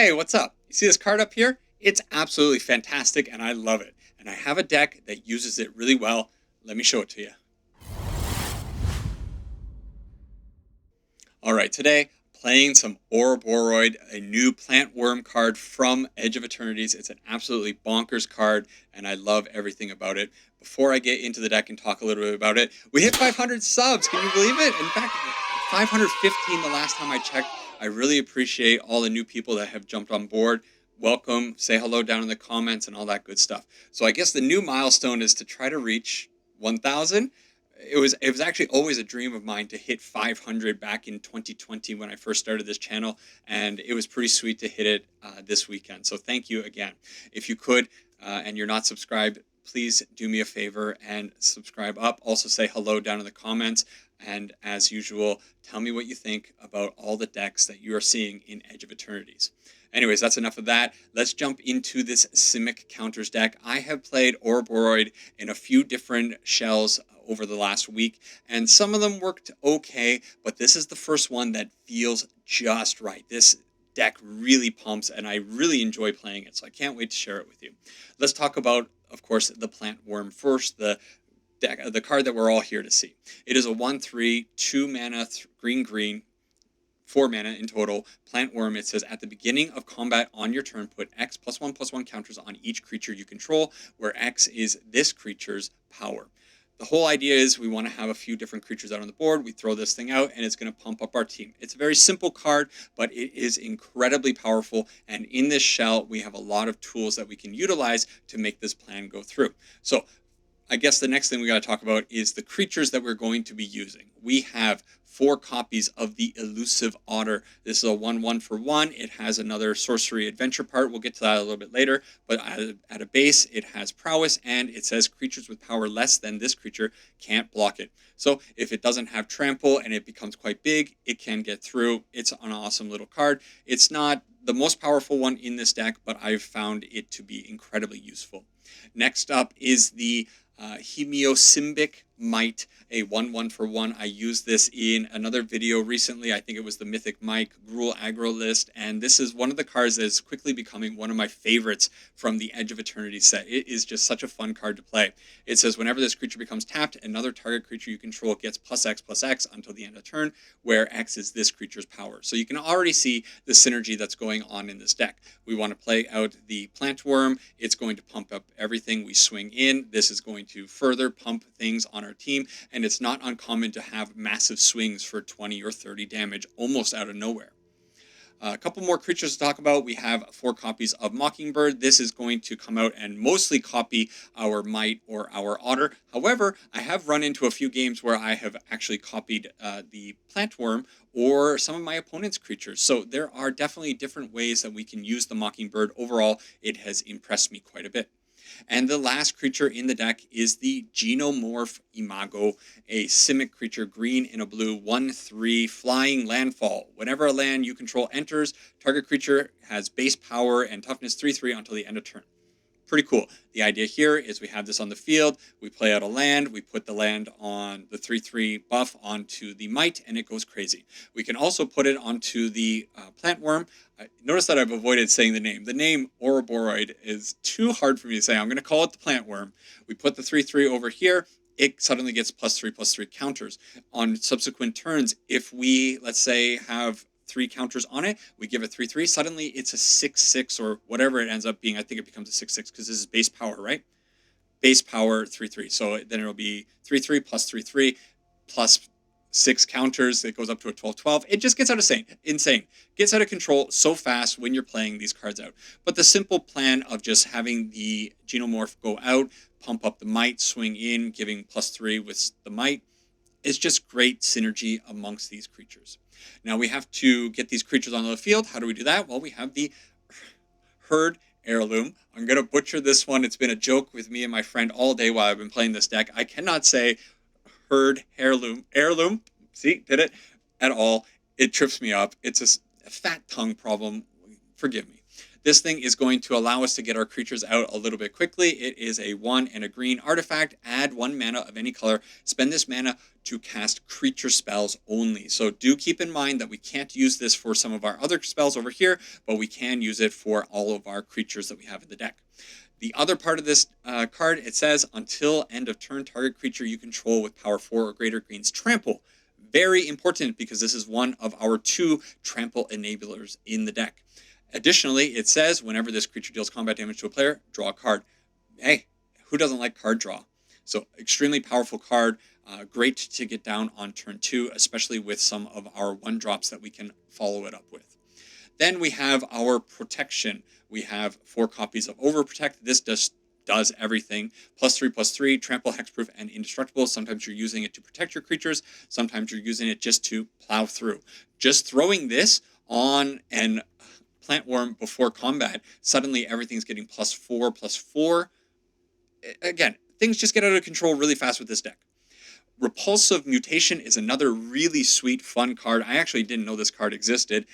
Hey, what's up? You see this card up here? It's absolutely fantastic and I love it. And I have a deck that uses it really well. Let me show it to you. Alright, today playing some Ouroboroid, a new plant worm card from Edge of Eternities. It's an absolutely bonkers card and I love everything about it. Before I get into the deck and talk a little bit about it, we hit 500 subs. Can you believe it? In fact, 515 the last time I checked. I really appreciate all the new people that have jumped on board. Welcome, say hello down in the comments and all that good stuff. So I guess the new milestone is to try to reach 1,000. It was actually always a dream of mine to hit 500 back in 2020 when I first started this channel, and it was pretty sweet to hit it this weekend. So thank you again. If you could, and you're not subscribed, please do me a favor and subscribe up. Also say hello down in the comments. And as usual, tell me what you think about all the decks that you are seeing in Edge of Eternities. Anyways, that's enough of that. Let's jump into this Simic counters deck. I have played Ouroboroid in a few different shells over the last week, and some of them worked okay, but this is the first one that feels just right. This deck really pumps, and I really enjoy playing it, so I can't wait to share it with you. Let's talk about, of course, the plant worm first, the card that we're all here to see. It is a 1/3, 2 mana, green, 4 mana in total, plant worm. It says at the beginning of combat on your turn, put X +1/+1 counters on each creature you control, where X is this creature's power. The whole idea is we want to have a few different creatures out on the board. We throw this thing out and it's going to pump up our team. It's a very simple card, but it is incredibly powerful. And in this shell, we have a lot of tools that we can utilize to make this plan go through. So I guess the next thing we got to talk about is the creatures that we're going to be using. We have 4 copies of the Elusive Otter. This is a 1/1 for 1. It has another sorcery adventure part. We'll get to that a little bit later. But at a base, it has prowess, and it says creatures with power less than this creature can't block it. So if it doesn't have trample and it becomes quite big, it can get through. It's an awesome little card. It's not the most powerful one in this deck, but I've found it to be incredibly useful. Next up is the Hemiosimbic Might, a 1/1 for 1. I used this in another video recently. I think it was the Mythic Mike Gruul aggro list, and this is one of the cards that is quickly becoming one of my favorites from the Edge of Eternity set. It is just such a fun card to play. It says whenever this creature becomes tapped, another target creature you control gets +X/+X until the end of turn, where X is this creature's power. So you can already see the synergy that's going on in this deck. We want to play out the Plant Worm. It's going to pump up everything we swing in. This is going to further pump things on our team, and it's not uncommon to have massive swings for 20 or 30 damage almost out of nowhere. A couple more creatures to talk about. We have 4 copies of Mockingbird. This is going to come out and mostly copy our Might or our Otter. However, I have run into a few games where I have actually copied the Plant Worm or some of my opponent's creatures. So there are definitely different ways that we can use the Mockingbird. Overall, it has impressed me quite a bit. And the last creature in the deck is the Genomorph Imago, a Simic creature, green and a blue, 1/3, flying landfall. Whenever a land you control enters, target creature has base power and toughness 3/3 until the end of turn. Pretty cool. The idea here is we have this on the field, we play out a land, we put the land on the 3/3 buff onto the Might, and it goes crazy. We can also put it onto the Plant Worm. Notice that I've avoided saying the name. The name Ouroboroid is too hard for me to say. I'm going to call it the Plant Worm. We put the 3/3 over here. It suddenly gets +3/+3 counters. On subsequent turns, if we, let's say, have 3 counters on it, we give it 3/3, suddenly it's a 6/6 or whatever it ends up being. I think it becomes a 6/6 because this is base power, right? Base power 3/3. So then it'll be 3/3 plus 3/3 plus 6 counters. It goes up to a 12/12. It just gets out of insane. Gets out of control so fast when you're playing these cards out. But the simple plan of just having the Genomorph go out, pump up the Might, swing in, giving +3 with the Might, is just great synergy amongst these creatures. Now we have to get these creatures onto the field. How do we do that? Well, we have the Herd Heirloom. I'm going to butcher this one. It's been a joke with me and my friend all day while I've been playing this deck. I cannot say Herd Heirloom, see, did it, at all. It trips me up. It's a fat tongue problem. forgive me. This thing is going to allow us to get our creatures out a little bit quickly. It is a 1 and a green artifact. Add 1 mana of any color. Spend this mana to cast creature spells only. So do keep in mind that we can't use this for some of our other spells over here, but we can use it for all of our creatures that we have in the deck. The other part of this card, it says, until end of turn, target creature you control with power 4 or greater gains trample. Very important because this is one of our 2 trample enablers in the deck. Additionally, it says whenever this creature deals combat damage to a player, draw a card. Hey, who doesn't like card draw? So extremely powerful card, great to get down on turn 2, especially with some of our 1-drops that we can follow it up with. Then we have our protection. We have 4 copies of Overprotect. This does everything. +3/+3, trample, hexproof, and indestructible. Sometimes you're using it to protect your creatures. Sometimes you're using it just to plow through. Just throwing this on an plant worm before combat, suddenly everything's getting +4/+4. Again, things just get out of control really fast with this deck. Repulsive Mutation is another really sweet, fun card. I actually didn't know this card existed.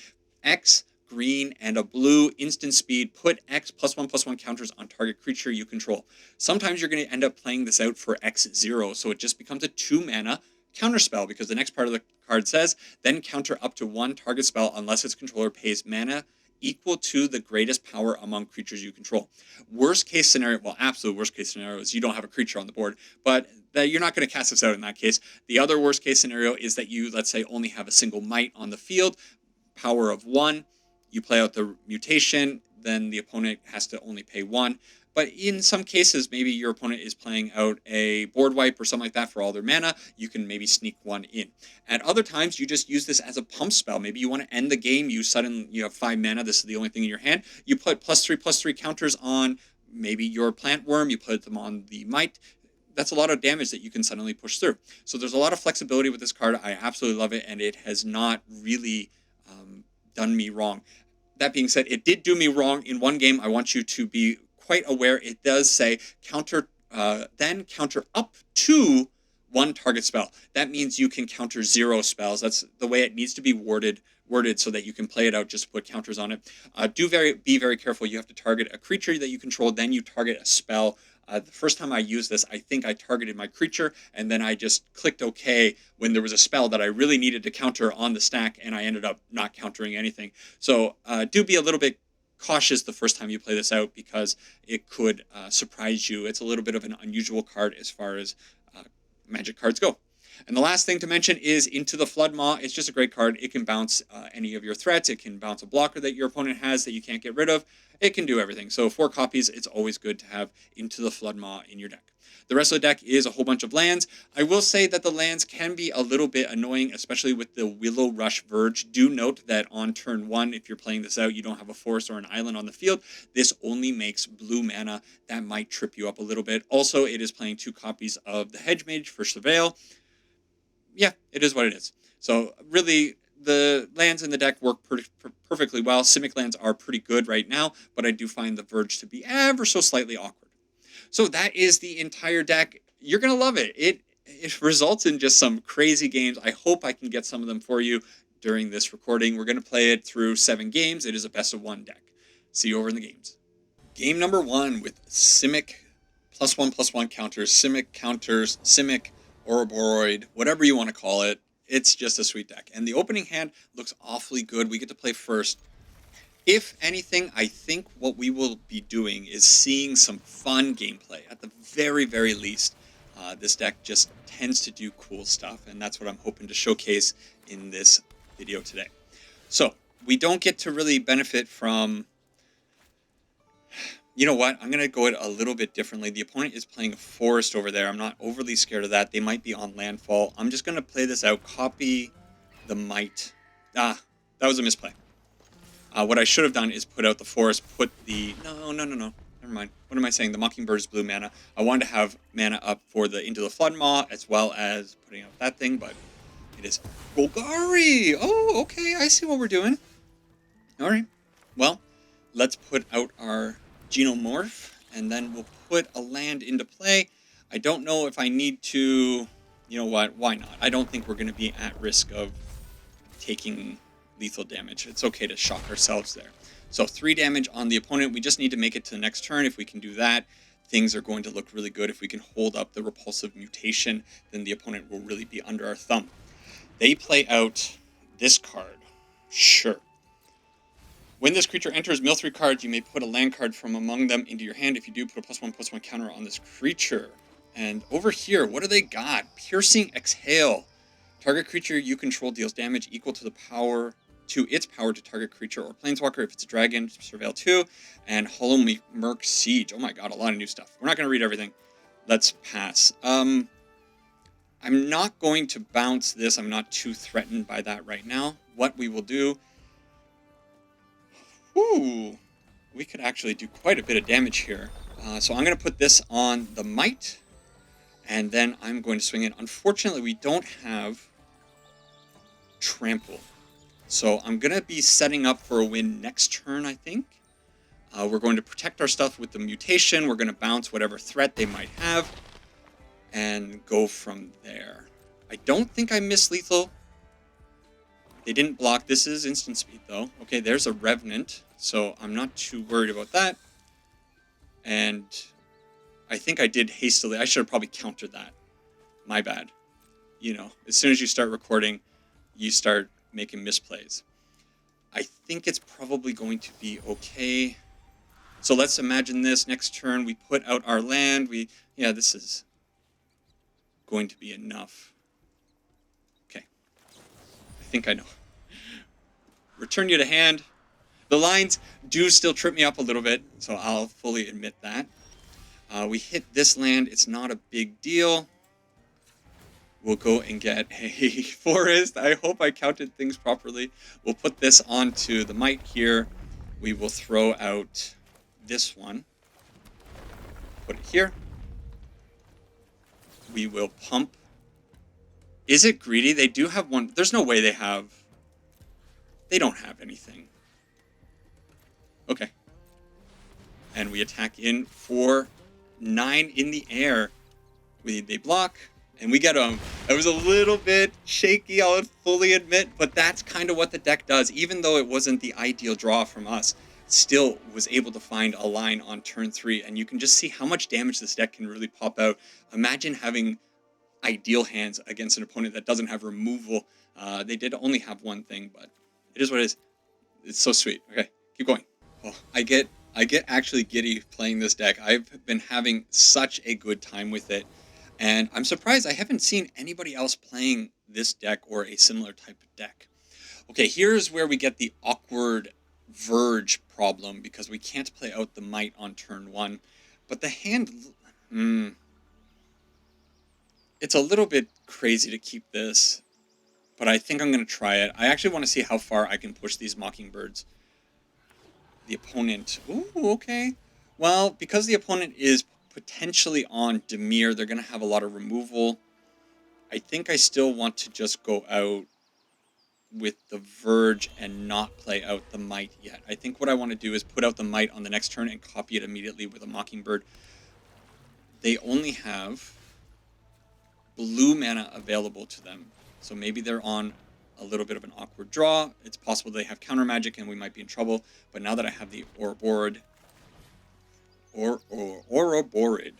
X, green, and a blue, instant speed. Put X +1/+1 counters on target creature you control. Sometimes you're going to end up playing this out for X0, so it just becomes a 2-mana counterspell, because the next part of the card says, then counter up to 1 target spell unless its controller pays mana equal to the greatest power among creatures you control. Worst case scenario, well, absolute worst case scenario is you don't have a creature on the board, but you're not going to cast this out in that case. The other worst case scenario is that you, let's say, only have a single might on the field, power of 1, you play out the mutation, then the opponent has to only pay 1. But in some cases, maybe your opponent is playing out a board wipe or something like that for all their mana. You can maybe sneak 1 in. At other times, you just use this as a pump spell. Maybe you want to end the game. You have 5 mana. This is the only thing in your hand. You put +3/+3 counters on maybe your plant worm. You put them on the might. That's a lot of damage that you can suddenly push through. So there's a lot of flexibility with this card. I absolutely love it, and it has not really done me wrong. That being said, it did do me wrong in one game. I want you to be quite aware. It does say counter, then counter up to 1 target spell. That means you can counter 0 spells. That's the way it needs to be worded so that you can play it out, just to put counters on it. Be very careful. You have to target a creature that you control, then you target a spell. The first time I used this, I think I targeted my creature, and then I just clicked OK when there was a spell that I really needed to counter on the stack, and I ended up not countering anything. So do be a little bit cautious the first time you play this out, because it could surprise you. It's a little bit of an unusual card as far as Magic cards go. And the last thing to mention is Into the Floodmaw. It's just a great card. It can bounce any of your threats. It can bounce a blocker that your opponent has that you can't get rid of. It can do everything. So 4 copies, it's always good to have Into the Floodmaw in your deck. The rest of the deck is a whole bunch of lands. I will say that the lands can be a little bit annoying, especially with the Willow Rush Verge. Do note that on turn 1, if you're playing this out, you don't have a forest or an island on the field. This only makes blue mana. That might trip you up a little bit. Also, it is playing 2 copies of the Hedge Mage for Surveil. Yeah, it is what it is. So really, the lands in the deck work perfectly well. Simic lands are pretty good right now, but I do find the Verge to be ever so slightly awkward. So that is the entire deck. You're going to love it. It results in just some crazy games. I hope I can get some of them for you during this recording. We're going to play it through 7 games. It is a best-of-1 deck. See you over in the games. Game number 1 with Simic +1/+1 counters, Simic counters, Simic, Ouroboroid, whatever you want to call it. It's just a sweet deck. And the opening hand looks awfully good. We get to play first. If anything, I think what we will be doing is seeing some fun gameplay. At the very, very least, this deck just tends to do cool stuff, and that's what I'm hoping to showcase in this video today. So, we don't get to really benefit from... You know what? I'm going to go it a little bit differently. The opponent is playing a forest over there. I'm not overly scared of that. They might be on landfall. I'm just going to play this out. Copy the might. That was a misplay. What I should have done is put out the forest, put the... No. Never mind. What am I saying? The Mockingbird's blue mana. I wanted to have mana up for the Into the Floodmaw, as well as putting out that thing, but it is Golgari! Oh, okay. I see what we're doing. All right. Well, let's put out our Genomorph, and then we'll put a land into play. I don't know if I need to... You know what? Why not? I don't think we're going to be at risk of taking lethal damage. It's okay to shock ourselves there. So 3 damage on the opponent. We just need to make it to the next turn. If we can do that, things are going to look really good. If we can hold up the repulsive mutation, then the opponent will really be under our thumb. They play out this card. Sure. When this creature enters mill 3 cards, you may put a land card from among them into your hand. If you do, put a +1/+1 counter on this creature. And over here, what do they got? Piercing Exhale. Target creature you control deals damage equal to its power to target creature or planeswalker. If it's a dragon, Surveil 2. And Hollow Merc Siege. Oh my god, a lot of new stuff. We're not going to read everything. Let's pass. I'm not going to bounce this. I'm not too threatened by that right now. What we will do... Ooh, we could actually do quite a bit of damage here. So I'm going to put this on the Might. And then I'm going to swing it. Unfortunately, we don't have Trample. So I'm going to be setting up for a win next turn, I think. We're going to protect our stuff with the mutation. We're going to bounce whatever threat they might have. And go from there. I don't think I missed lethal. They didn't block. This is instant speed, though. Okay, there's a Revenant. So I'm not too worried about that. And I think I did hastily. I should have probably countered that. My bad. You know, as soon as you start recording, you start making misplays. I think it's probably going to be okay. So let's imagine this. Next turn, we put out our land. Yeah, this is going to be enough. Okay. I think I know. Return you to hand. The lines do still trip me up a little bit, so I'll fully admit that. We hit this land. It's not a big deal. We'll go and get a forest. I hope I counted things properly. We'll put this onto the Might here. We will throw out this one. Put it here. We will pump. Is it greedy? They do have one. There's no way they have. They don't have anything. Okay. And we attack in for 9 in the air. They block. And we get them. It was a little bit shaky, I'll fully admit, but that's kind of what the deck does. Even though it wasn't the ideal draw from us, still was able to find a line on turn 3, and you can just see how much damage this deck can really pop out. Imagine having ideal hands against an opponent that doesn't have removal. They did only have one thing, but it is what it is. It's so sweet. Okay, keep going. Oh, I get actually giddy playing this deck. I've been having such a good time with it. And I'm surprised I haven't seen anybody else playing this deck or a similar type of deck. Okay, here's where we get the awkward Verge problem, because we can't play out the Might on turn 1. But the hand... it's a little bit crazy to keep this, but I think I'm going to try it. I actually want to see how far I can push these Mockingbirds. The opponent... Ooh, okay. Well, because the opponent is potentially on Dimir, they're going to have a lot of removal. I think I still want to just go out with the Verge and not play out the Might yet. I think what I want to do is put out the Might on the next turn and copy it immediately with a Mockingbird. They only have blue mana available to them, so maybe they're on a little bit of an awkward draw. It's possible they have counter magic and we might be in trouble, but now that I have the Ouroboroid, Ouroboroid?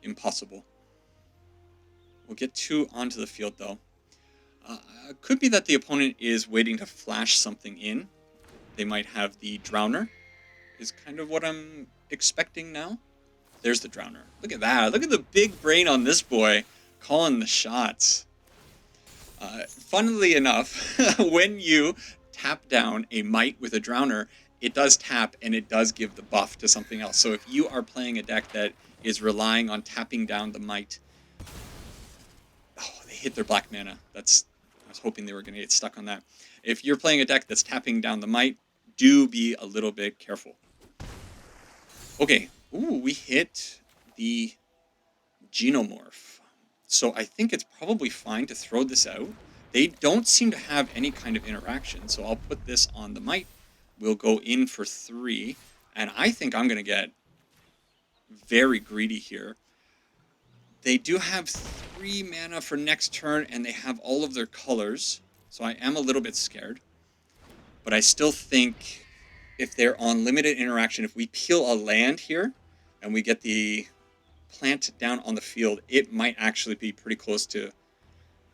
Impossible. We'll get 2 onto the field, though. It could be that the opponent is waiting to flash something in. They might have the Drowner, is kind of what I'm expecting now. There's the Drowner. Look at that. Look at the big brain on this boy, calling the shots. Funnily enough, when you tap down a Might with a Drowner, it does tap, and it does give the buff to something else. So if you are playing a deck that is relying on tapping down the Might... Oh, they hit their black mana. I was hoping they were going to get stuck on that. If you're playing a deck that's tapping down the Might, do be a little bit careful. Okay. Ooh, we hit the Genomorph. So I think it's probably fine to throw this out. They don't seem to have any kind of interaction, so I'll put this on the Might. We'll go in for 3, and I think I'm going to get very greedy here. They do have 3 mana for next turn, and they have all of their colors, so I am a little bit scared. but I still think if they're on limited interaction, if we peel a land here and we get the plant down on the field, it might actually be pretty close to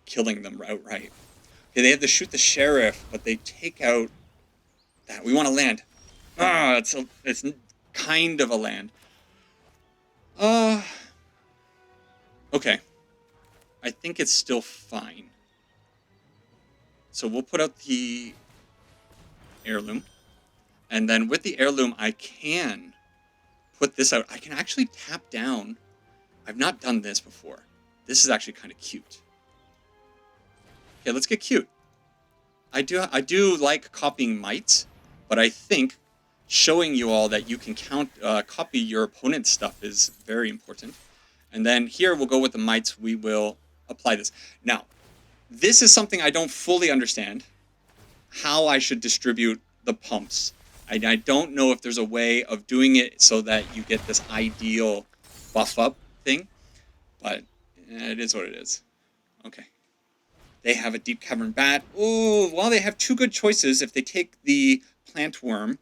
killing them outright. Okay, they have to shoot the sheriff, but they take out that. We want to land. It's kind of a land. Okay. I think it's still fine. So we'll put out the heirloom. And then with the heirloom, I can put this out. I can actually tap down. I've not done this before. This is actually kind of cute. Okay, let's get cute. I do like copying mites, but I think showing you all that you can copy your opponent's stuff is very important. And then here we'll go with the mites. We will apply this. Now, this is something I don't fully understand, how I should distribute the pumps. I don't know if there's a way of doing it so that you get this ideal buff up thing, but it is what it is. Okay. They have a Deep Cavern Bat. Oh, well, they have two good choices. If they take the Plant Worm,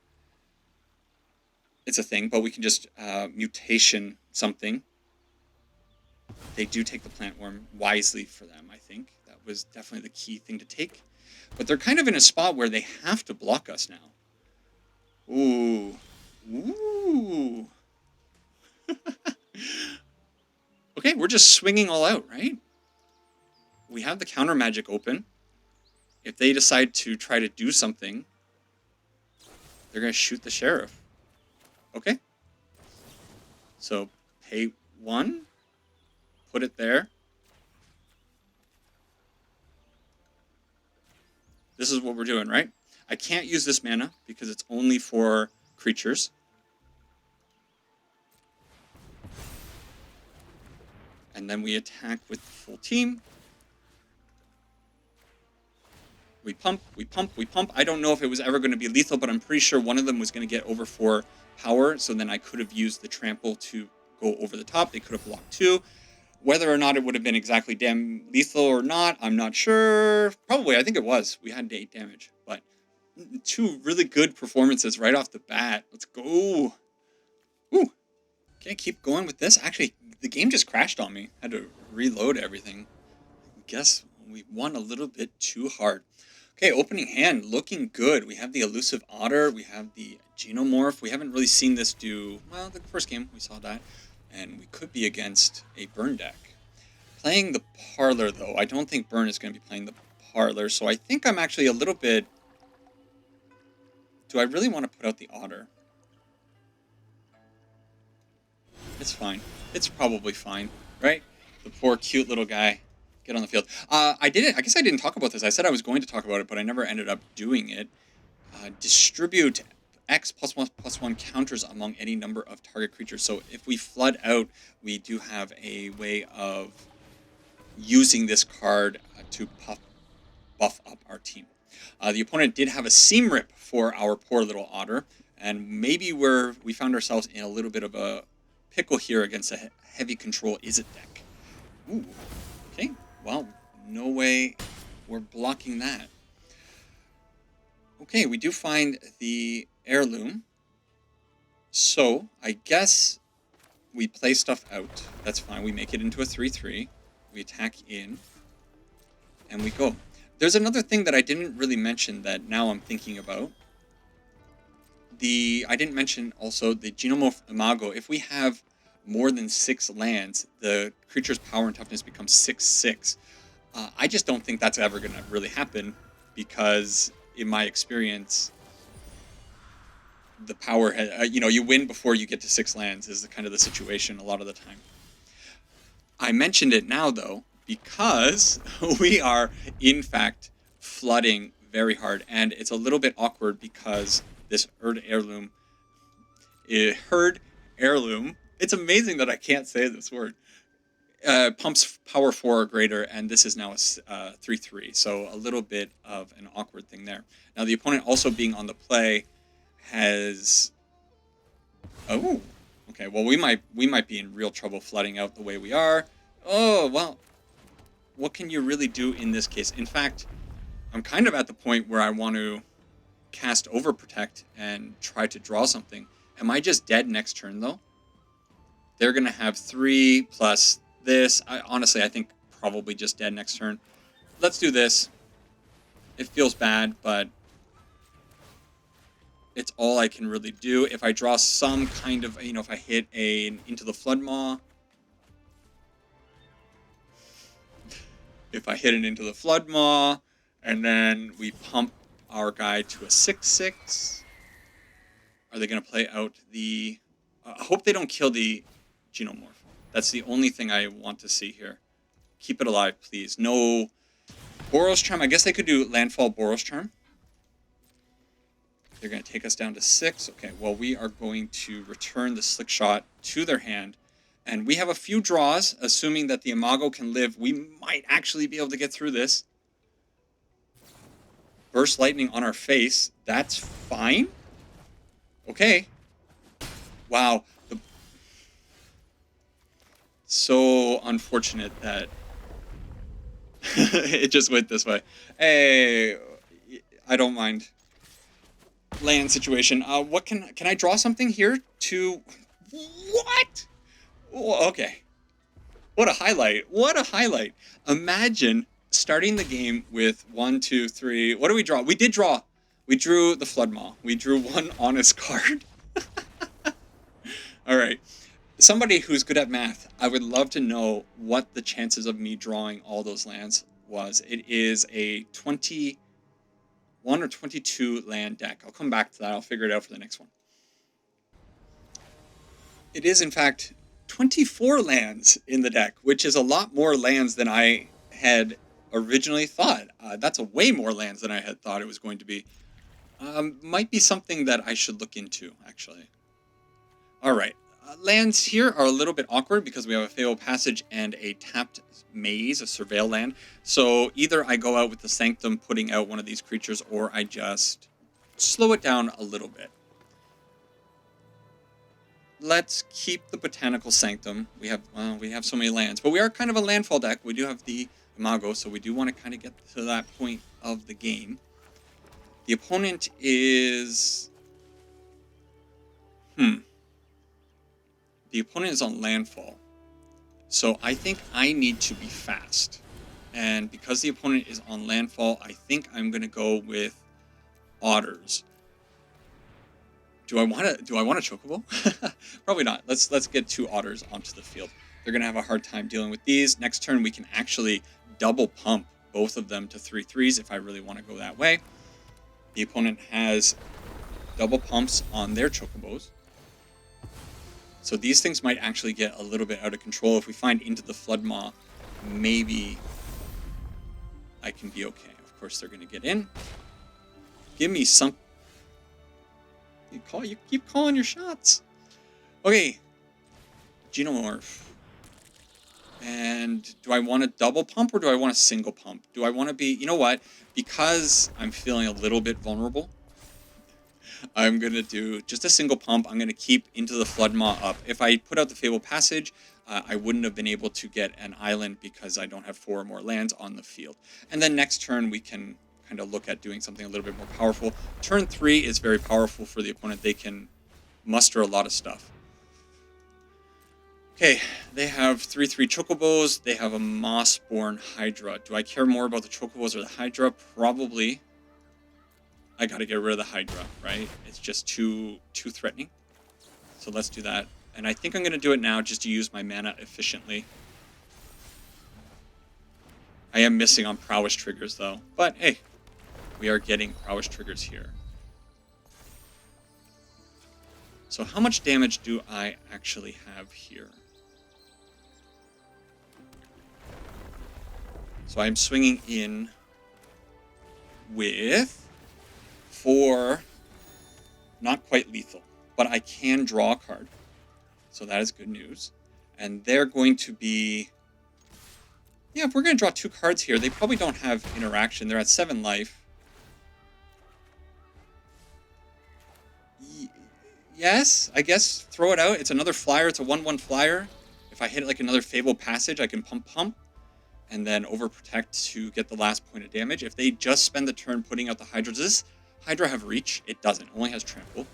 it's a thing, but we can just mutation something. They do take the Plant Worm wisely for them, I think. That was definitely the key thing to take. But they're kind of in a spot where they have to block us now. Ooh. Ooh. Okay, we're just swinging all out, right? We have the counter magic open. If they decide to try to do something, they're going to shoot the sheriff. Okay. So, pay 1. Put it there. This is what we're doing, right? I can't use this mana because it's only for creatures. And then we attack with the full team. We pump, we pump, we pump. I don't know if it was ever going to be lethal, but I'm pretty sure one of them was going to get over 4 power, so then I could have used the trample to go over the top. They could have blocked 2. Whether or not it would have been exactly damn lethal or not, I'm not sure. Probably, I think it was. We had 8 damage, but 2 really good performances right off the bat. Let's go. Ooh. Can't keep going with this. Actually, the game just crashed on me. Had to reload everything. Guess we won a little bit too hard. Okay, opening hand, looking good. We have the Elusive Otter. We have the Genomorph. We haven't really seen this do... Well, the first game, we saw that. And we could be against a Burn deck. Playing the Parlor, though. I don't think Burn is going to be playing the Parlor, so I think I'm actually a little bit... Do I really want to put out the Otter? It's fine. It's probably fine, right? The poor, cute little guy. Get on the field. I guess I didn't talk about this. I said I was going to talk about it, but I never ended up doing it. Distribute X +1/+1 counters among any number of target creatures. So if we flood out, we do have a way of using this card to buff up our team. The opponent did have a Seam Rip for our poor little Otter, and maybe we found ourselves in a little bit of a pickle here against a heavy control Izzet deck. Ooh, okay. Well, no way we're blocking that. Okay, we do find the heirloom. So, I guess we play stuff out. That's fine. We make it into a 3/3. We attack in. And we go. There's another thing that I didn't really mention that now I'm thinking about. I didn't mention also the Genomorph Imago. If we have more than 6 lands, the creature's power and toughness becomes 6/6. I just don't think that's ever going to really happen because, in my experience, the power, you win before you get to 6 lands is kind of the situation a lot of the time. I mentioned it now, though, because we are, in fact, flooding very hard, and it's a little bit awkward because this Herd Heirloom, it's amazing that I can't say this word, pumps power 4 or greater, and this is now a 3/3, so a little bit of an awkward thing there. Now, the opponent also being on the play has... Oh, okay, well, we might be in real trouble flooding out the way we are. Oh, well, what can you really do in this case? In fact, I'm kind of at the point where I want to cast Overprotect and try to draw something. Am I just dead next turn, though? They're going to have 3 plus this. Honestly, I think probably just dead next turn. Let's do this. It feels bad, but it's all I can really do. If I draw some kind of, if I hit Into the Floodmaw. If I hit an Into the Floodmaw, and then we pump our guy to a 6/6. Are they going to play out the... I hope they don't kill the Genomorph. That's the only thing I want to see here. Keep it alive, please. No Boros Charm. I guess they could do Landfall Boros Charm. They're going to take us down to 6. Okay, well, we are going to return the Slick Shot to their hand. And we have a few draws, assuming that the Imago can live. We might actually be able to get through this. Burst Lightning on our face. That's fine. Okay. Wow. So unfortunate that it just went this way. Hey, I don't mind. Land situation. What can I draw something here to... What? Oh, okay. What a highlight. What a highlight. Imagine starting the game with 1, 2, 3. What do we draw? We did draw. We drew the Floodmaw. We drew one honest card. All right. Somebody who's good at math, I would love to know what the chances of me drawing all those lands was. It is a 21 or 22 land deck. I'll come back to that. I'll figure it out for the next one. It is, in fact, 24 lands in the deck, which is a lot more lands than I had originally thought. That's a way more lands than I had thought it was going to be. Might be something that I should look into, actually. All right. Lands here are a little bit awkward because we have a Fatal Passage and a tapped Maze, a Surveil land. So either I go out with the Sanctum, putting out one of these creatures, or I just slow it down a little bit. Let's keep the Botanical Sanctum. We have so many lands, but we are kind of a landfall deck. We do have the Imago, so we do want to kind of get to that point of the game. The opponent is... The opponent is on landfall. So I think I need to be fast. And because the opponent is on landfall, I think I'm going to go with Otters. Do I want a Chocobo? Probably not. Let's get 2 Otters onto the field. They're going to have a hard time dealing with these. Next turn, we can actually double pump both of them to 3/3s if I really want to go that way. The opponent has double pumps on their Chocobos. So these things might actually get a little bit out of control. If we find Into the Floodmaw, maybe I can be okay. Of course, they're going to get in. Give me some... You keep calling your shots. Okay. Genomorph. And do I want to double pump or do I want a single pump? Do I want to be... You know what? Because I'm feeling a little bit vulnerable, I'm going to do just a single pump. I'm going to keep Into the Floodmaw up. If I put out the Fabled Passage, I wouldn't have been able to get an island because I don't have 4 or more lands on the field. And then next turn, we can kind of look at doing something a little bit more powerful. Turn 3 is very powerful for the opponent. They can muster a lot of stuff. Okay, they have 3/3 Chocobos. They have a Mossborn Hydra. Do I care more about the Chocobos or the Hydra? Probably. I gotta get rid of the Hydra, right? It's just too threatening. So let's do that. And I think I'm gonna do it now just to use my mana efficiently. I am missing on Prowess triggers though. But hey, we are getting Prowess triggers here. So how much damage do I actually have here? So I'm swinging in with 4, not quite lethal, but I can draw a card. So that is good news. And they're going to be... Yeah, if we're going to draw 2 cards here, they probably don't have interaction. They're at 7 life. Yes, I guess throw it out. It's another flyer. It's a 1/1 flyer. If I hit like another Fabled Passage, I can pump. And then Overprotect to get the last point of damage. If they just spend the turn putting out the Hydra, does this Hydra have reach? It doesn't. It only has trample.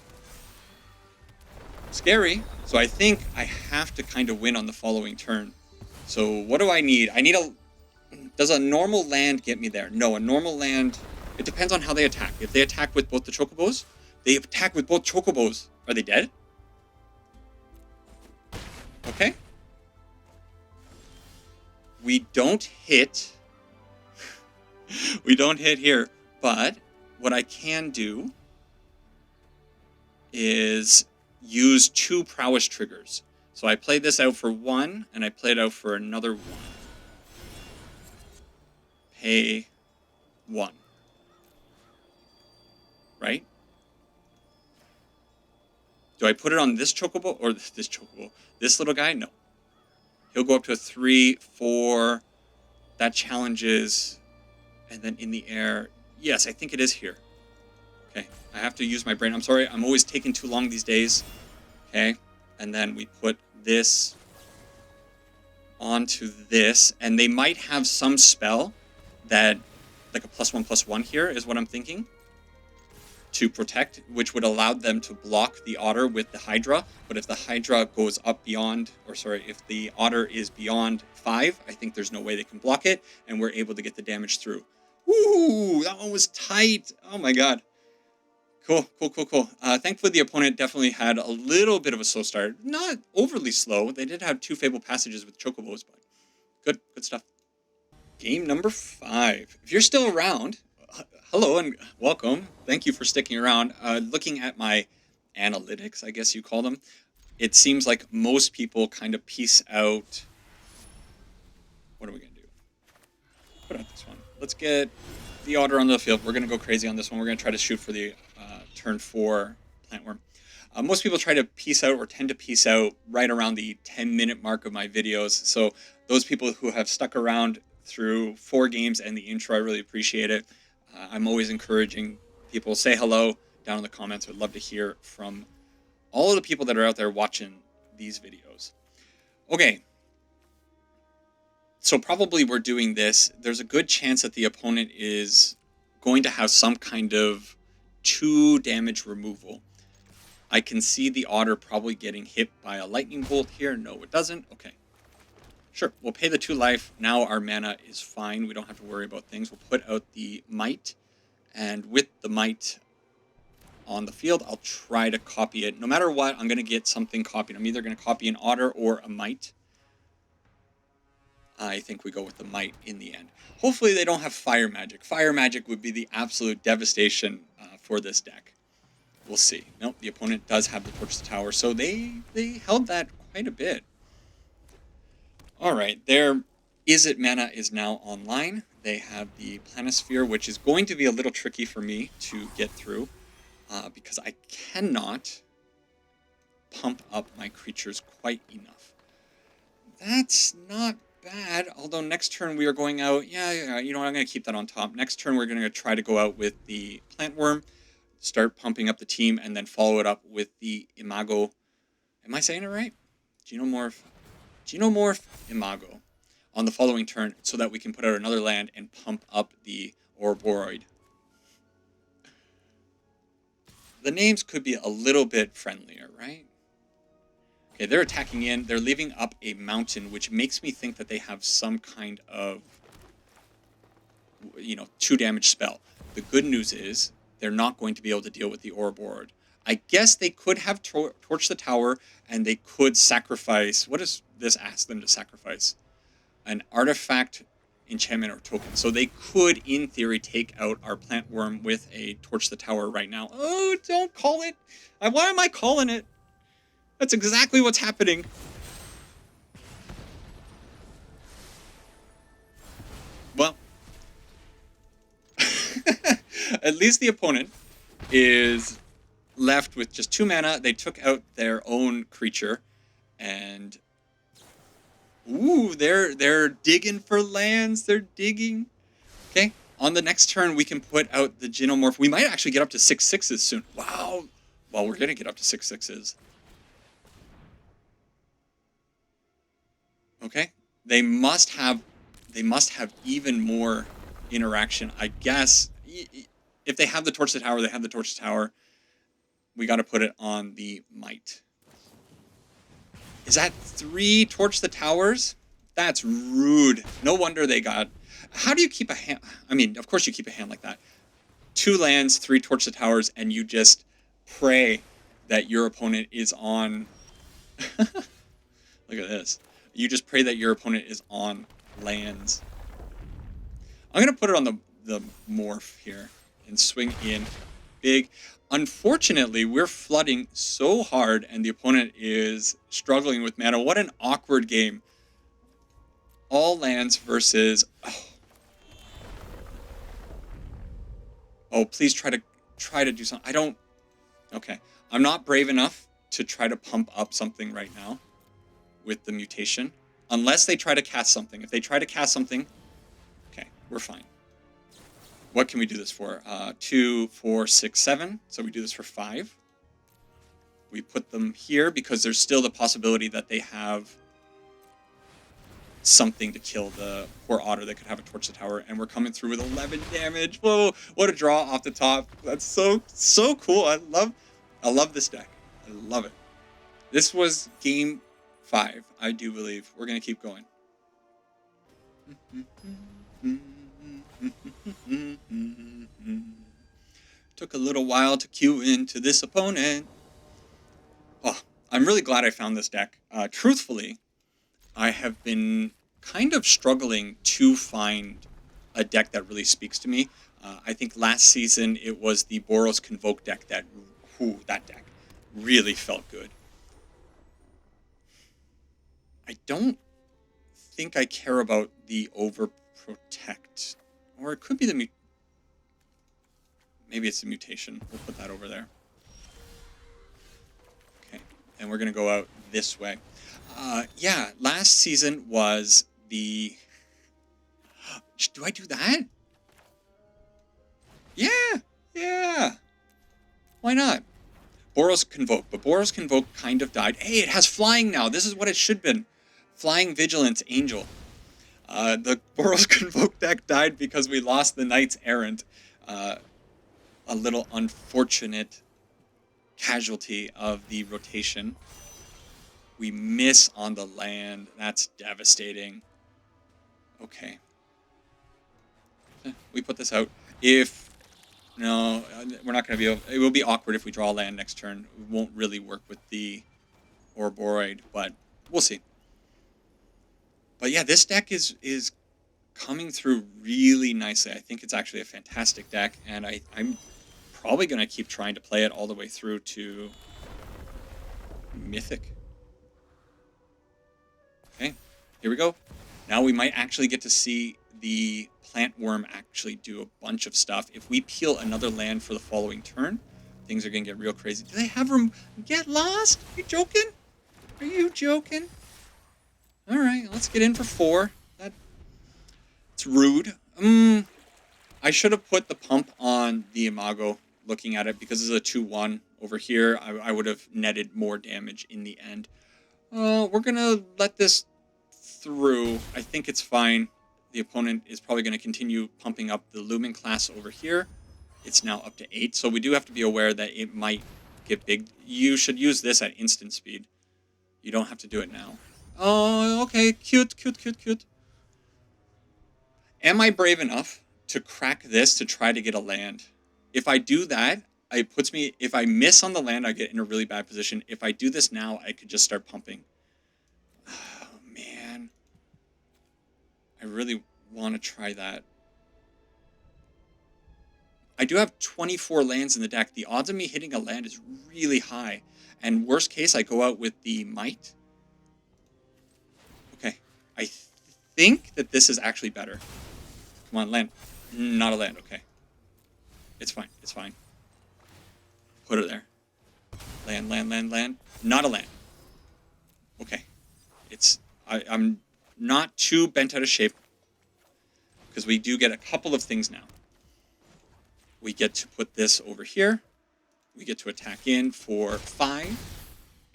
Scary. So I think I have to kind of win on the following turn. So what do I need? I need a... Does a normal land get me there? No, a normal land... It depends on how they attack. If they attack with both the chocobos, they attack with both chocobos. Are they dead? Okay. We don't hit. We don't hit here. But what I can do is use 2 prowess triggers. So I played this out for 1, and I played out for another 1. Pay 1. Right? Do I put it on this chocobo or this chocobo? This little guy? No. He'll go up to a 3, 4. That challenges. And then in the air. Yes, I think it is here. Okay. I have to use my brain. I'm sorry. I'm always taking too long these days. Okay. And then we put this onto this. And they might have some spell that, like a +1/+1 here is what I'm thinking, to protect, which would allow them to block the otter with the Hydra. But if the Hydra goes up beyond, or sorry, if the otter is beyond 5, I think there's no way they can block it, and we're able to get the damage through. Ooh, that one was tight. Oh my god. Cool. Thankfully, the opponent definitely had a little bit of a slow start. Not overly slow. They did have 2 Fable passages with chocobos, but good stuff. Game number 5. If you're still around, hello and welcome. Thank you for sticking around. Looking at my analytics, I guess you call them, it seems like most people kind of piece out... What are we going to do? Put out this one. Let's get the otter on the field. We're going to go crazy on this one. We're going to try to shoot for the turn 4 plantworm. Most people try to piece out or tend to piece out right around the 10-minute mark of my videos. So those people who have stuck around through 4 games and the intro, I really appreciate it. I'm always encouraging people. Say hello down in the comments. I'd love to hear from all of the people that are out there watching these videos. Okay. So probably we're doing this. There's a good chance that the opponent is going to have some kind of 2 damage removal. I can see the otter probably getting hit by a lightning bolt here. No, it doesn't. Okay. Sure, we'll pay the 2 life. Now our mana is fine. We don't have to worry about things. We'll put out the might. And with the might on the field, I'll try to copy it. No matter what, I'm going to get something copied. I'm either going to copy an otter or a might. I think we go with the might in the end. Hopefully they don't have fire magic. Fire magic would be the absolute devastation for this deck. We'll see. Nope, the opponent does have the Torch the Tower, so they held that quite a bit. Alright, their Izzet mana is now online. They have the Planisphere, which is going to be a little tricky for me to get through, because I cannot pump up my creatures quite enough. That's not bad, although next turn we are going out... Yeah, you know what, I'm going to keep that on top. Next turn we're going to try to go out with the Plantworm, start pumping up the team, and then follow it up with the Imago. Am I saying it right? Genomorph Imago on the following turn, so that we can put out another land and pump up the Ouroboroid. The names could be a little bit friendlier, right? Okay, they're attacking in. They're leaving up a mountain, which makes me think that they have some kind of, 2 damage spell. The good news is they're not going to be able to deal with the Ouroboroid. I guess they could have torched the tower, and they could sacrifice... What does this ask them to sacrifice? An artifact, enchantment, or token. So they could, in theory, take out our Plantworm with a Torch the Tower right now. Oh, don't call it! Why am I calling it? That's exactly what's happening. Well, at least the opponent is left with just 2 mana. They took out their own creature, and ooh, they're digging for lands. They're digging. Okay, on the next turn we can put out the Genomorph. We might actually get up to 6/6s soon. Wow. Well, we're gonna get up to 6/6s. Okay, they must have even more interaction, I guess. If they have the Torch the Tower, they have the Torch the Tower. We got to put it on the Might. Is that 3 Torch the Towers? That's rude. No wonder they got... How do you keep a hand... I mean, of course you keep a hand like that. 2 lands, 3 Torch the Towers, and you just pray that your opponent is on... Look at this. You just pray that your opponent is on lands. I'm going to put it on the morph here and swing in big. Unfortunately, we're flooding so hard and the opponent is struggling with mana. What an awkward game. All lands versus... Oh, please try to do something. I don't... Okay. I'm not brave enough to try to pump up something right now with the mutation. Unless they try to cast something. If they try to cast something... Okay, we're fine. What can we do this for? 2, 4, 6, 7. So we do this for 5. We put them here because there's still the possibility that they have something to kill the poor otter that could have a Torch the Tower. And we're coming through with 11 damage. Whoa, what a draw off the top. That's so cool. I love this deck. I love it. This was game 5, I do believe. We're going to keep going. Took a little while to queue into this opponent. Oh, I'm really glad I found this deck. Truthfully, I have been kind of struggling to find a deck that really speaks to me. I think last season it was the Boros Convoke deck that deck really felt good. I don't think I care about the Overprotect. Or it could be the maybe it's the mutation. We'll put that over there. Okay, and we're going to go out this way. Yeah, last season was the... Do I do that? Yeah. Why not? Boros Convoke, but Boros Convoke kind of died. Hey, it has flying now. This is what it should have been. Flying Vigilance Angel. The Boros Convoke deck died because we lost the Knights Errant. A little unfortunate casualty of the rotation. We miss on the land. That's devastating. Okay. We put this out. No, we're not going to be able... It will be awkward if we draw land next turn. It won't really work with the Ouroboroid, but we'll see. But yeah, this deck is coming through really nicely. I think it's actually a fantastic deck, and I'm probably going to keep trying to play it all the way through to Mythic. Okay, here we go. Now we might actually get to see the Plant Worm actually do a bunch of stuff. If we peel another land for the following turn, things are going to get real crazy. Do they have room? Get lost? Are you joking? Are you joking? All right, let's get in for 4. That's rude. I should have put the pump on the Imago looking at it because it's a 2-1 over here. I would have netted more damage in the end. We're going to let this through. I think it's fine. The opponent is probably going to continue pumping up the Lumen class over here. It's now up to 8, so we do have to be aware that it might get big. You should use this at instant speed. You don't have to do it now. Oh, okay. Cute. Am I brave enough to crack this to try to get a land? If I do that, it puts me... If I miss on the land, I get in a really bad position. If I do this now, I could just start pumping. Oh, man. I really want to try that. I do have 24 lands in the deck. The odds of me hitting a land is really high. And worst case, I go out with the Might. Okay. I think that this is actually better. Come on, land. Not a land, okay. It's fine. Put it there. Land. Not a land. Okay. I'm not too bent out of shape. Because we do get a couple of things now. We get to put this over here. We get to attack in for 5.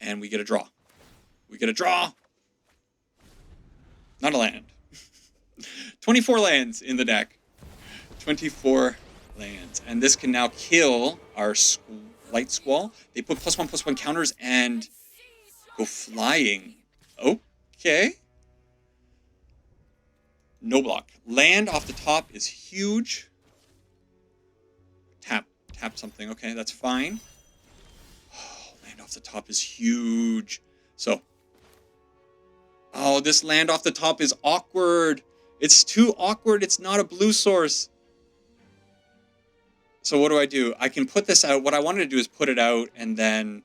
And we get a draw. Not a land. 24 lands in the deck. 24 lands. And this can now kill our Light Squall. They put +1/+1 counters and go flying. Okay. No block. Land off the top is huge. Tap something. Okay, that's fine. Oh, land off the top is huge. So, oh, this land off the top is awkward. It's too awkward. It's not a blue source. So what do? I can put this out. What I wanted to do is put it out and then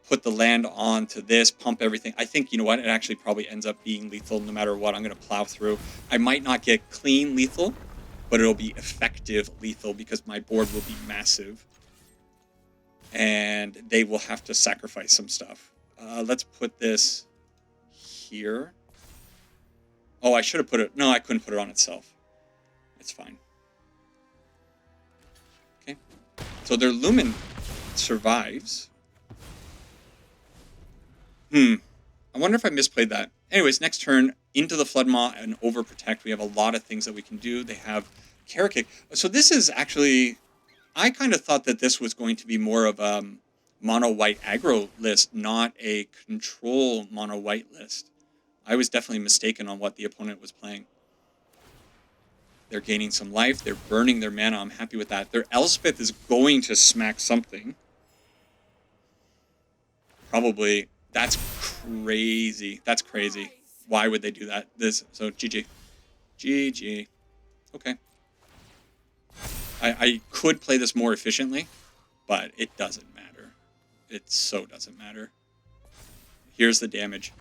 put the land onto this, pump everything. I think, you know what? It actually probably ends up being lethal no matter what. I'm going to plow through. I might not get clean lethal, but it'll be effective lethal because my board will be massive. And they will have to sacrifice some stuff. Let's put this here. Oh, I should have put it... No, I couldn't put it on itself. It's fine. Okay. So their Lumen survives. I wonder if I misplayed that. Anyways, next turn, into the Floodmaw and Overprotect. We have a lot of things that we can do. They have Carrot Kick. So this is actually... I kind of thought that this was going to be more of a mono-white aggro list, not a control mono-white list. I was definitely mistaken on what the opponent was playing. They're gaining some life. They're burning their mana. I'm happy with that. Their Elspeth is going to smack something. Probably. That's crazy. That's crazy. Why would they do that? So, GG. GG. Okay. I could play this more efficiently, but it doesn't matter. It so doesn't matter. Here's the damage.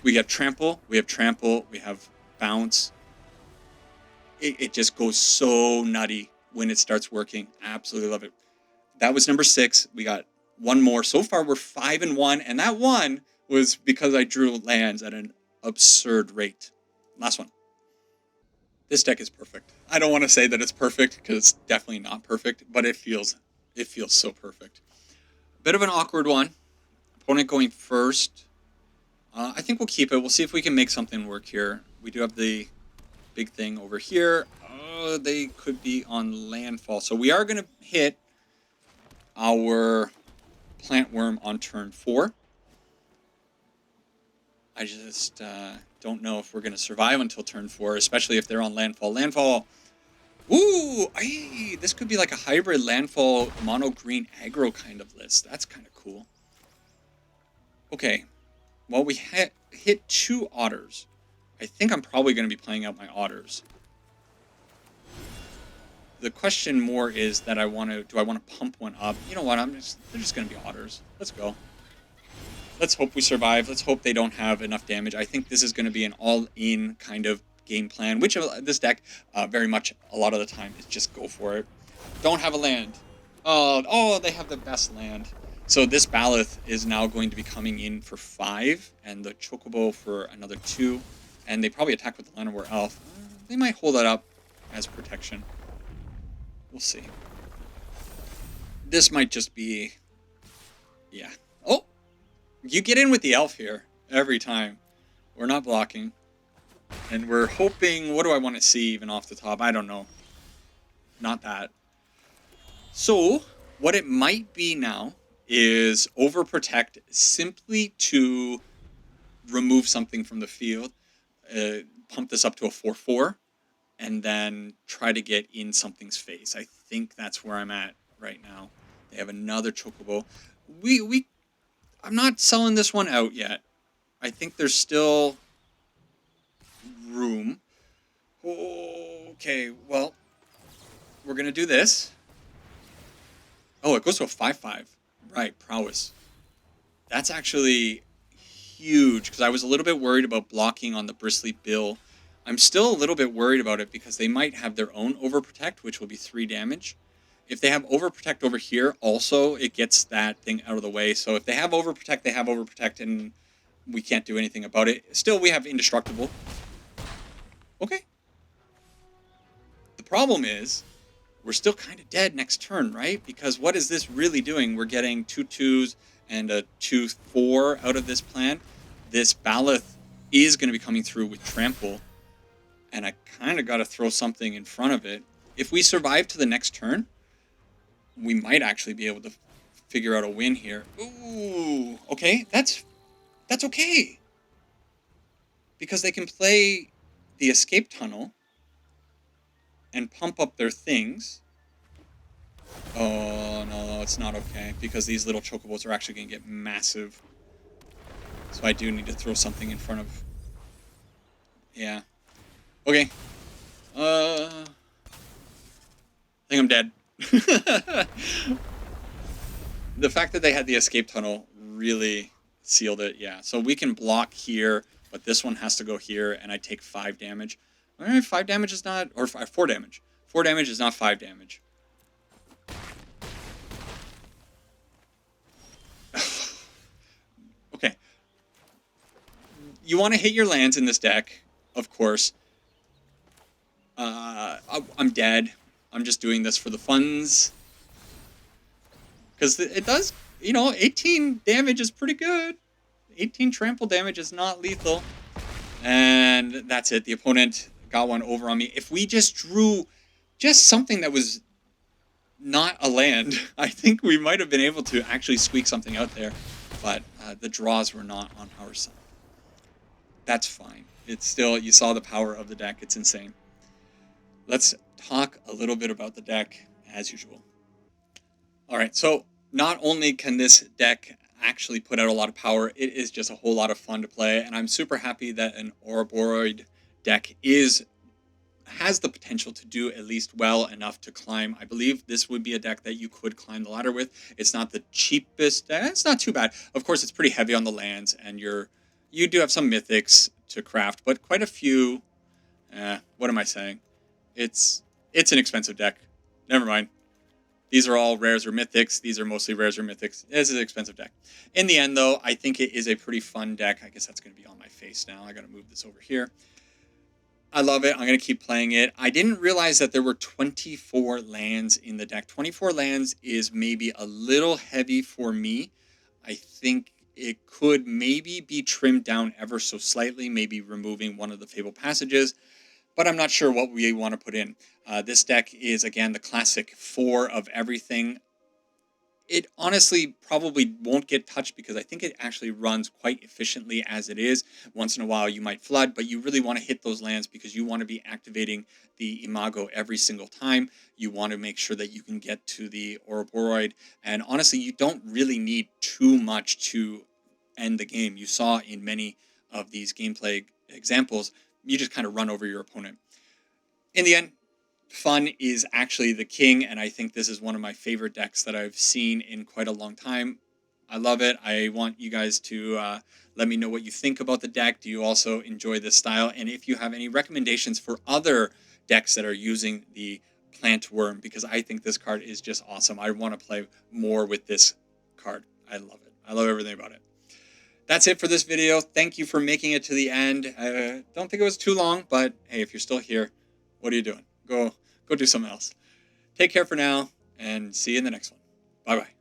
We have Trample, we have Bounce. It just goes so nutty when it starts working. Absolutely love it. That was number 6. We got one more. So far, we're 5-1, and that one was because I drew lands at an absurd rate. Last one. This deck is perfect. I don't want to say that it's perfect because it's definitely not perfect, but it feels so perfect. Bit of an awkward one. Opponent going first. I think we'll keep it. We'll see if we can make something work here. We do have the big thing over here. They could be on landfall. So we are going to hit our plant worm on turn 4. I just don't know if we're going to survive until turn 4, especially if they're on landfall. Landfall. Ooh, this could be like a hybrid landfall mono green aggro kind of list. That's kind of cool. Okay. Well, we hit 2 otters. I think I'm probably going to be playing out my otters. The question more is that do I want to pump one up? You know what? They're just going to be otters. Let's go. Let's hope we survive. Let's hope they don't have enough damage. I think this is going to be an all-in kind of game plan, which this deck very much a lot of the time is just go for it. Don't have a land. Oh, they have the best land. So this Baloth is now going to be coming in for 5, and the Chocobo for another 2. And they probably attack with the Llanowar Elf. They might hold that up as protection. We'll see. This might just be... Yeah. Oh! You get in with the elf here every time. We're not blocking. And we're hoping... What do I want to see even off the top? I don't know. Not that. So, what it might be now is Overprotect simply to remove something from the field. Pump this up to a 4/4. And then try to get in something's face. I think that's where I'm at right now. They have another Chocobo. I'm not selling this one out yet. I think there's still room. Okay, well, we're going to do this. Oh, it goes to a 5/5. Right, Prowess. That's actually huge, because I was a little bit worried about blocking on the Bristly Bill. I'm still a little bit worried about it because they might have their own Overprotect, which will be 3 damage. If they have Overprotect over here, also, it gets that thing out of the way. So if they have Overprotect, they have Overprotect, and we can't do anything about it. Still, we have Indestructible. Okay. The problem is, we're still kind of dead next turn, right? Because what is this really doing? We're getting 2 2s and a 2/4 out of this plan. This Baloth is going to be coming through with Trample. And I kind of got to throw something in front of it. if we survive to the next turn, we might actually be able to figure out a win here. Ooh, okay, that's okay. Because they can play the escape tunnel and pump up their things. Oh, no, it's not okay, because these little chocobos are actually going to get massive. So I do need to throw something in front of... Yeah. Okay. I think I'm dead. The fact that they had the escape tunnel really sealed it, yeah. So we can block here, but this one has to go here, and I take 5 damage. Alright, 5 damage is not... Or 4 damage. 4 damage is not 5 damage. Okay. You want to hit your lands in this deck, of course. I'm dead. I'm just doing this for the funds. Because it does, 18 damage is pretty good. 18 trample damage is not lethal. And that's it. The opponent got one over on me. If we just drew just something that was not a land, I think we might have been able to actually squeak something out there. But the draws were not on our side. That's fine. It's still, you saw the power of the deck. It's insane. Let's talk a little bit about the deck as usual. Alright, so not only can this deck actually put out a lot of power, it is just a whole lot of fun to play, and I'm super happy that an Ouroboroid deck has the potential to do at least well enough to climb. I believe this would be a deck that you could climb the ladder with. It's not the cheapest, it's not too bad. Of course, it's pretty heavy on the lands, and you do have some mythics to craft, but quite a few, what am I saying? It's an expensive deck. Never mind. These are all rares or mythics. These are mostly rares or mythics. This is an expensive deck. In the end, though, I think it is a pretty fun deck. I guess that's going to be on my face now. I got to move this over here. I love it. I'm going to keep playing it. I didn't realize that there were 24 lands in the deck. 24 lands is maybe a little heavy for me. I think it could maybe be trimmed down ever so slightly, maybe removing one of the Fable Passages. But I'm not sure what we want to put in. This deck is, again, the classic 4 of everything. It honestly probably won't get touched because I think it actually runs quite efficiently as it is. Once in a while you might flood, but you really want to hit those lands because you want to be activating the Imago every single time. You want to make sure that you can get to the Ouroboroid. And honestly, you don't really need too much to end the game. You saw in many of these gameplay examples, you just kind of run over your opponent. In the end, fun is actually the king, and I think this is one of my favorite decks that I've seen in quite a long time. I love it. I want you guys to let me know what you think about the deck. Do you also enjoy this style? And if you have any recommendations for other decks that are using the Plant Worm, because I think this card is just awesome. I want to play more with this card. I love it. I love everything about it. That's it for this video. Thank you for making it to the end. I don't think it was too long, but hey, if you're still here, what are you doing? Go do something else. Take care for now, and see you in the next one. Bye-bye.